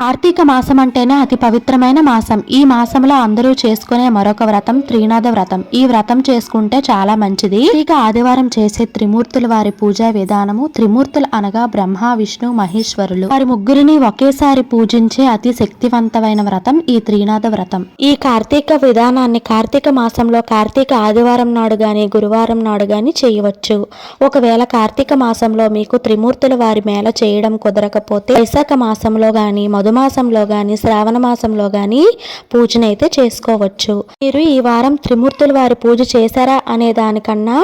కార్తీక మాసం అంటేనే అతి పవిత్రమైన మాసం. ఈ మాసంలో అందరూ చేసుకునే మరొక వ్రతం త్రినాద వ్రతం. ఈ వ్రతం చేసుకుంటే చాలా మంచిది. ఇక ఆదివారం చేసే త్రిమూర్తుల వారి పూజా విధానము. త్రిమూర్తులు అనగా బ్రహ్మ, విష్ణు, మహేశ్వరులు. వారి ముగ్గురిని ఒకేసారి పూజించే అతి శక్తివంతమైన వ్రతం ఈ త్రినాద వ్రతం. ఈ కార్తీక విధానాన్ని కార్తీక మాసంలో కార్తీక ఆదివారం నాడు గాని, గురువారం నాడు గాని చేయవచ్చు. ఒకవేళ కార్తీక మాసంలో మీకు త్రిమూర్తుల వారి మేళ చేయడం కుదరకపోతే వైశాఖ మాసంలో గాని, మధుమాసంలో గాని, శ్రావణ మాసంలో గాని పూజనైతే చేసుకోవచ్చు. మీరు ఈ వారం త్రిమూర్తుల వారి పూజ చేశారా అనే దానికన్నా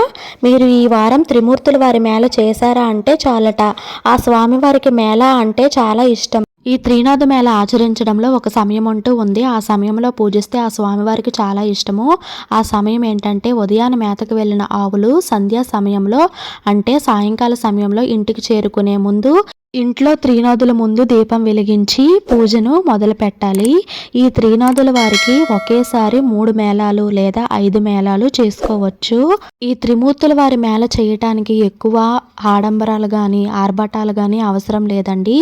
మీరు ఈ వారం త్రిమూర్తుల వారి మేళ చేశారా అంటే చాలట. ఆ స్వామివారికి మేళ అంటే చాలా ఇష్టం. ఈ త్రినాద మేళ ఆచరించడంలో ఒక సమయం అంటూ ఉంది. ఆ సమయంలో పూజిస్తే ఆ స్వామివారికి చాలా ఇష్టము. ఆ సమయం ఏంటంటే ఉదయాన్నే మేతకు వెళ్ళిన ఆవులు సంధ్యా సమయంలో అంటే సాయంకాల సమయంలో ఇంటికి చేరుకునే ముందు ఇంట్లో త్రినాదుల ముందు దీపం వెలిగించి పూజను మొదలు పెట్టాలి. ఈ త్రినాదుల వారికి ఒకేసారి 3 మేళాలు లేదా 5 మేళాలు చేసుకోవచ్చు. ఈ త్రిమూర్తుల వారి మేళ చేయటానికి ఎక్కువ ఆడంబరాలు కానీ ఆర్భటాలు కానీ అవసరం లేదండి.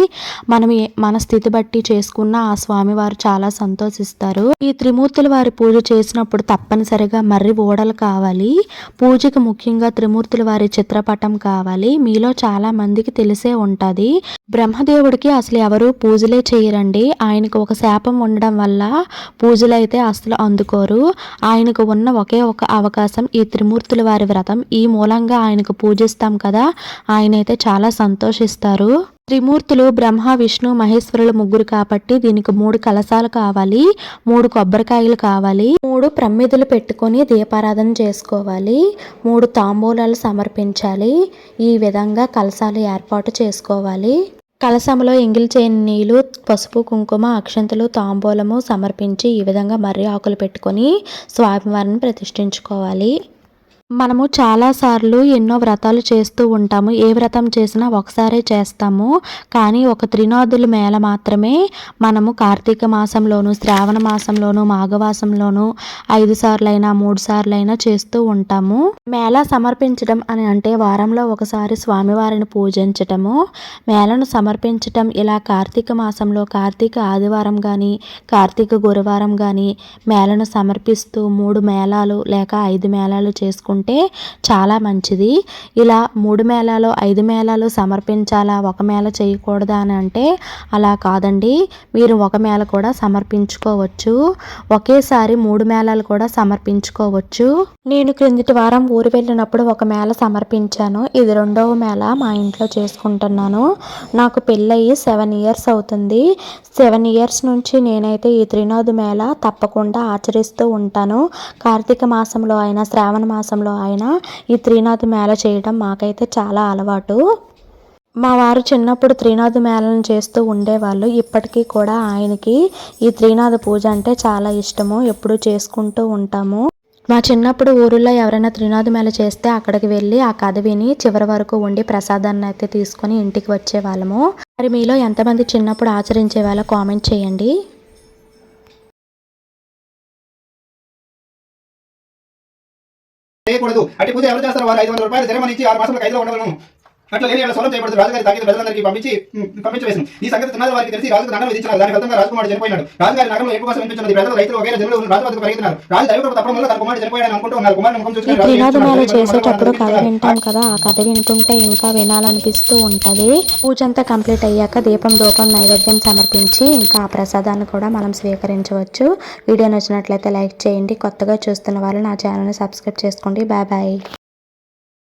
మనం మన స్థితి బట్టి చేసుకున్న ఆ స్వామివారు చాలా సంతోషిస్తారు. ఈ త్రిమూర్తుల వారి పూజ చేసినప్పుడు తప్పనిసరిగా మర్రి ఓడలు కావాలి. పూజకు ముఖ్యంగా త్రిమూర్తుల వారి చిత్రపటం కావాలి. మీలో చాలా మందికి తెలిసే ఉంటుంది. బ్రహ్మదేవుడికి అసలు ఎవరు పూజలే చేయరండి. ఆయనకు ఒక శాపం ఉండడం వల్ల పూజలైతే అసలు అందుకోరు. ఆయనకు ఉన్న ఒకే ఒక అవకాశం ఈ త్రిమూర్తుల వారి వ్రతం. ఈ మూలంగా ఆయనకు పూజిస్తాం కదా, ఆయనైతే చాలా సంతోషిస్తారు. త్రిమూర్తులు బ్రహ్మ, విష్ణు, మహేశ్వరులు ముగ్గురు కాబట్టి దీనికి 3 కలశాలు కావాలి, 3 కొబ్బరికాయలు కావాలి, 3 ప్రమిదలు పెట్టుకొని దీపారాధన చేసుకోవాలి, 3 తాంబూలాలు సమర్పించాలి. ఈ విధంగా కలశాలు ఏర్పాటు చేసుకోవాలి. కలశంలో ఎంగిలి చేయని నీళ్లు, పసుపు, కుంకుమ, అక్షంతలు, తాంబూలము సమర్పించి ఈ విధంగా మర్రి ఆకులు పెట్టుకొని స్వామివారిని ప్రతిష్ఠించుకోవాలి. మనము చాలాసార్లు ఎన్నో వ్రతాలు చేస్తూ ఉంటాము. ఏ వ్రతం చేసినా ఒకసారే చేస్తాము. కానీ ఒక త్రినాదుల మేళ మాత్రమే మనము కార్తీక మాసంలోను, శ్రావణ మాసంలోను, మాఘమాసంలోను 5 సార్లైనా 3 సార్లైనా చేస్తూ ఉంటాము. మేళ సమర్పించడం అని అంటే వారంలో ఒకసారి స్వామివారిని పూజించటము. మేళను సమర్పించటం ఇలా కార్తీక మాసంలో కార్తీక ఆదివారం కానీ కార్తీక గురువారం కానీ మేళను సమర్పిస్తూ 3 మేళాలు లేక 5 మేళాలు చేసుకుంటే చాలా మంచిది. ఇలా 3 మేళాలు 5 మేళాలు సమర్పించాలా, ఒక మేళ చేయకూడదా అని అంటే అలా కాదండి. మీరు ఒక మేళ కూడా సమర్పించుకోవచ్చు. ఒకేసారి 3 మేళాలు కూడా సమర్పించుకోవచ్చు. నేను క్రిందటి వారం ఊరు వెళ్ళినప్పుడు ఒక మేళ సమర్పించాను. ఇది 2వ మేళ మా ఇంట్లో చేసుకుంటున్నాను. నాకు పెళ్ళయి 7 ఇయర్స్ అవుతుంది. 7 ఇయర్స్ నుంచి నేనైతే ఈ త్రినాద మేళ తప్పకుండా ఆచరిస్తూ ఉంటాను. కార్తీక మాసంలో అయినా శ్రావణ మాసంలో అయినా ఈ త్రినాద మేళ చేయడం మాకైతే చాలా అలవాటు. మా వారు చిన్నప్పుడు త్రినాద మేళను చేస్తూ ఉండేవాళ్ళు. ఇప్పటికీ కూడా ఆయనకి ఈ త్రినాద పూజ అంటే చాలా ఇష్టము. ఎప్పుడూ చేసుకుంటూ ఉంటాము. మా చిన్నప్పుడు ఊరిలో ఎవరైనా త్రినాద మేళ చేస్తే అక్కడికి వెళ్ళి ఆ కథ విని చివరి వరకు ఉండి ప్రసాదాన్ని అయితే తీసుకొని ఇంటికి వచ్చేవాళ్ళము. మరి మీలో ఎంతమంది చిన్నప్పుడు ఆచరించే వాళ్ళో కామెంట్ చేయండి. చేయకూడదు. అట్టి పూజ ఎవరు చేస్తారు? వారు 500 రూపాయలు జరిమానా ఇచ్చి 6 మాసాల ఖైదులో ఉండవలను. అట్లా లేని సొలం చేయబడుతుంది. రాజుగారి తాకిన ప్రజలందరికీ పంపించవేసింది. ఈ సంగతి త్రినాద వారికి తెలిసి రాజుకు దండం విధించినారు. దాని ఫలితంగా రాజకుమారుడు చనిపోయినాడు. రాజుగారి నగరంలో ఎక్కువ కోసం వినిపించినది. ప్రజలు, రైతులు వగైరా జనులు రాజువద్దకు పరిగెత్తినారు. రాజు దైవకృప తప్పడం వల్ల తన కుమారుడు చనిపోయాడని అనుకుంటూ ఉన్నారు. కుమారుడు ముఖం చూసుకుని త్రినాద మేళ చేసేటప్పుడు కథ వింటాం కదా, ఆ కథ వింటుంటే ఇంకా వినాలనిపిస్తూ ఉంటది. పూజ అంతా కంప్లీట్ అయ్యాక దీపం, ధూపం, నైవేద్యం సమర్పించి ఇంకా ఆ ప్రసాదాన్ని కూడా మనం స్వీకరించవచ్చు. వీడియో నచ్చినట్లయితే లైక్ చేయండి. కొత్తగా చూస్తున్న వాళ్ళు నా ఛానల్ని సబ్స్క్రైబ్ చేసుకోండి. Bye bye.